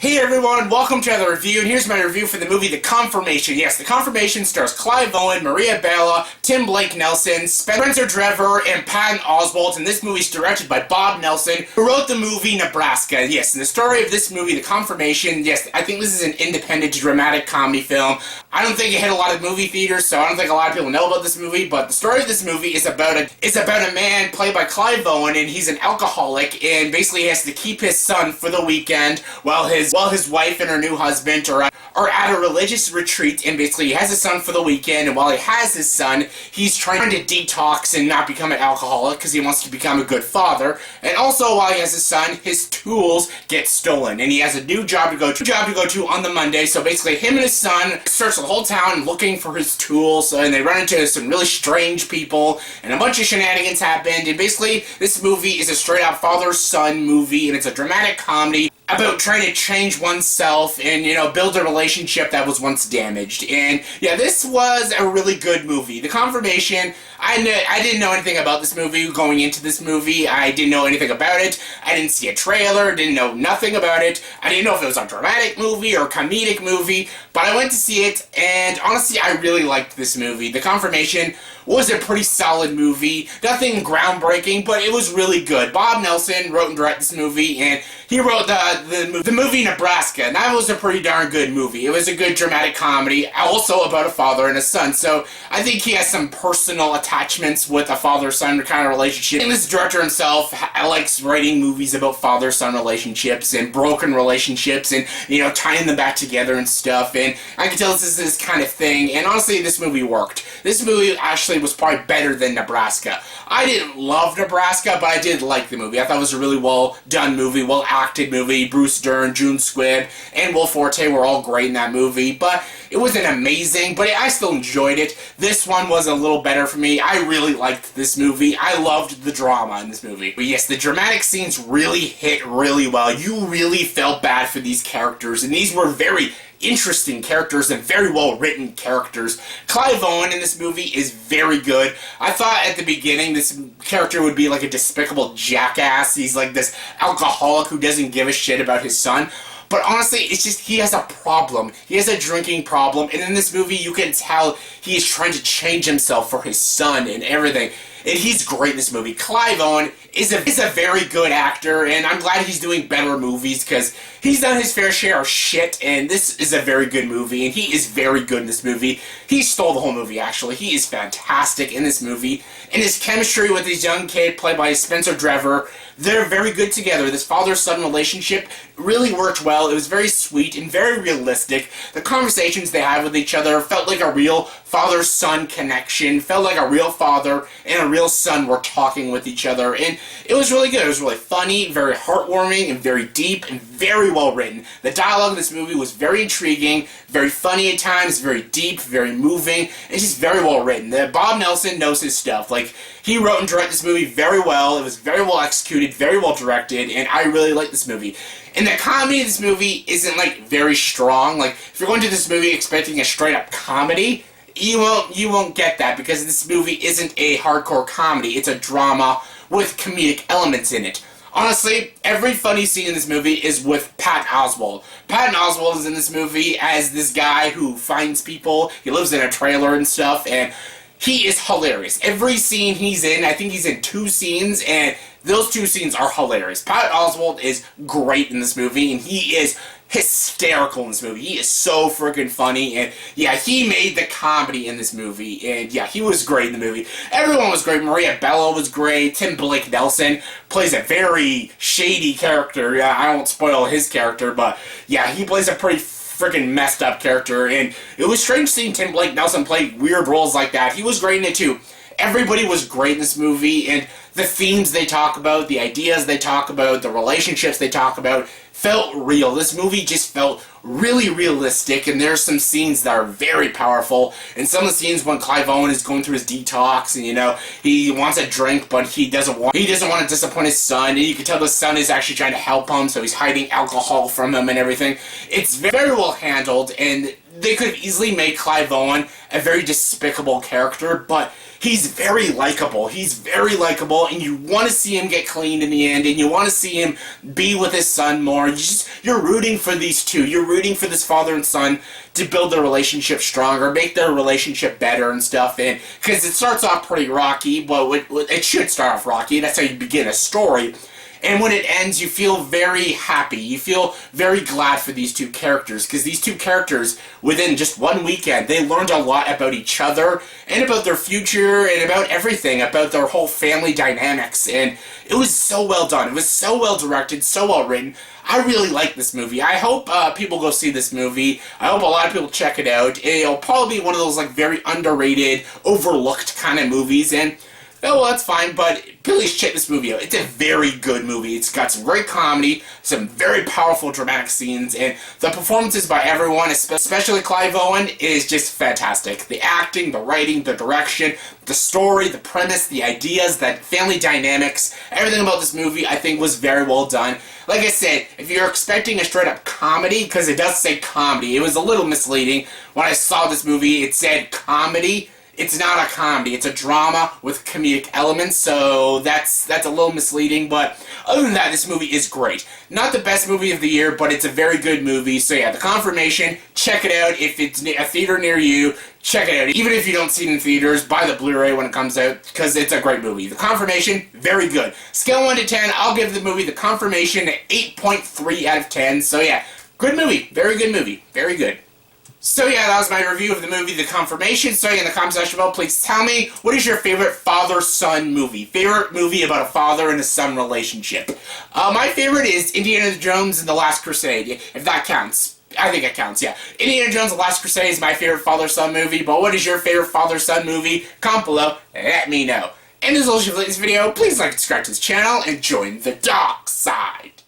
Hey everyone, welcome to another review, and here's my review for the movie The Confirmation. Yes, The Confirmation stars Clive Owen, Maria Bello, Tim Blake Nelson, Spencer Trevor, and Patton Oswalt, and this movie is directed by Bob Nelson, who wrote the movie Nebraska. Yes, and the story of this movie, The Confirmation, yes, I think this is an independent dramatic comedy film. I don't think it hit a lot of movie theaters, so I don't think a lot of people know about this movie, but the story of this movie is about a man played by Clive Owen, and he's an alcoholic, and basically he has to keep his son for the weekend while his wife and her new husband are at a religious retreat, and basically he has his son for the weekend, and while he has his son, he's trying to detox and not become an alcoholic because he wants to become a good father. And also while he has his son, his tools get stolen, and he has a new job to go to on the Monday. So basically him and his son search the whole town looking for his tools, and they run into some really strange people, and a bunch of shenanigans happened. And basically this movie is a straight out father-son movie, and it's a dramatic comedy about trying to change oneself and, build a relationship that was once damaged. And yeah, this was a really good movie. The Confirmation, I didn't know anything about this movie going into this movie. I didn't know anything about it. I didn't see a trailer, didn't know nothing about it. I didn't know if it was a dramatic movie or a comedic movie, but I went to see it, and honestly, I really liked this movie. The Confirmation was a pretty solid movie. Nothing groundbreaking, but it was really good. Bob Nelson wrote and directed this movie, and he wrote the movie Nebraska, and that was a pretty darn good movie. It was a good dramatic comedy, also about a father and a son, so I think he has some personal attachments with a father-son kind of relationship. And this director himself likes writing movies about father-son relationships and broken relationships and, tying them back together and stuff, and I can tell this is this kind of thing, and honestly, this movie worked. This movie actually was probably better than Nebraska. I didn't love Nebraska, but I did like the movie. I thought it was a really well-done movie, well-acted movie. Bruce Dern, June Squibb, and Will Forte were all great in that movie, but it wasn't amazing, but I still enjoyed it. This one was a little better for me. I really liked this movie. I loved the drama in this movie. But yes, the dramatic scenes really hit really well. You really felt bad for these characters, and these were very interesting characters and very well written characters. Clive Owen in this movie is very good. I thought at the beginning this character would be like a despicable jackass. He's like this alcoholic who doesn't give a shit about his son. But honestly, it's just he has a problem. He has a drinking problem, and in this movie you can tell he is trying to change himself for his son and everything. And he's great in this movie. Clive Owen is a very good actor, and I'm glad he's doing better movies because he's done his fair share of shit, and this is a very good movie, and he is very good in this movie. He stole the whole movie, actually. He is fantastic in this movie, and his chemistry with his young kid, played by Spencer Trevor, they're very good together. This father-son relationship really worked well. It was very sweet and very realistic. The conversations they had with each other felt like a real father-son connection, felt like a real father and a real son were talking with each other, and it was really good. It was really funny, very heartwarming, and very deep, and very well written. The dialogue in this movie was very intriguing, very funny at times, very deep, very moving, and just very well written. Bob Nelson knows his stuff. Like, he wrote and directed this movie very well. It was very well executed, very well directed, and I really like this movie. And the comedy of this movie isn't, very strong. Like, if you're going to this movie expecting a straight-up comedy, you won't get that, because this movie isn't a hardcore comedy. It's a drama with comedic elements in it. Honestly, every funny scene in this movie is with Patton Oswalt. Patton Oswalt is in this movie as this guy who finds people. He lives in a trailer and stuff, and he is hilarious. Every scene he's in, I think he's in 2 scenes, and those 2 scenes are hilarious. Patton Oswalt is great in this movie, and he is hysterical in this movie. He is so freaking funny, and yeah, he made the comedy in this movie, and yeah, he was great in the movie. Everyone was great. Maria Bello was great. Tim Blake Nelson plays a very shady character. Yeah, I won't spoil his character, but yeah, he plays a pretty freaking messed up character, and it was strange seeing Tim Blake Nelson play weird roles like that. He was great in it too. Everybody was great in this movie, and the themes they talk about, the ideas they talk about, the relationships they talk about felt real. This movie just felt really realistic, and there's some scenes that are very powerful, and some of the scenes when Clive Owen is going through his detox, and he wants a drink, but he doesn't want to disappoint his son, and you can tell the son is actually trying to help him, so he's hiding alcohol from him and everything. It's very well handled, and they could have easily made Clive Owen a very despicable character, but he's very likable. He's very likable, and you want to see him get cleaned in the end, and you want to see him be with his son more. You're rooting for these two. You're rooting for this father and son to build their relationship stronger, make their relationship better and stuff. And because it starts off pretty rocky, but it should start off rocky. That's how you begin a story. And when it ends, you feel very happy. You feel very glad for these two characters, because these two characters, within just one weekend, they learned a lot about each other, and about their future, and about everything, about their whole family dynamics, and it was so well done. It was so well directed, so well written. I really like this movie. I hope people go see this movie. I hope a lot of people check it out. It'll probably be one of those, like, very underrated, overlooked kind of movies, and oh, well, that's fine, but please check this movie out. It's a very good movie. It's got some great comedy, some very powerful dramatic scenes, and the performances by everyone, especially Clive Owen, is just fantastic. The acting, the writing, the direction, the story, the premise, the ideas, that family dynamics, everything about this movie, I think, was very well done. Like I said, if you're expecting a straight-up comedy, because it does say comedy, it was a little misleading. When I saw this movie, it said comedy. It's not a comedy, it's a drama with comedic elements, so that's a little misleading, but other than that, this movie is great. Not the best movie of the year, but it's a very good movie, so yeah, The Confirmation, check it out. If it's a theater near you, check it out. Even if you don't see it in theaters, buy the Blu-ray when it comes out, because it's a great movie. The Confirmation, very good. Scale 1 to 10, I'll give the movie The Confirmation an 8.3 out of 10, so yeah, good movie, very good movie, very good. So yeah, that was my review of the movie The Confirmation. So in the comment section below, please tell me, what is your favorite father-son movie? Favorite movie about a father and a son relationship? My favorite is Indiana Jones and the Last Crusade, if that counts. I think it counts, yeah. Indiana Jones and the Last Crusade is my favorite father-son movie, but what is your favorite father-son movie? Comment below and let me know. And as always, if you like this video, please like and subscribe to this channel and join the dark side.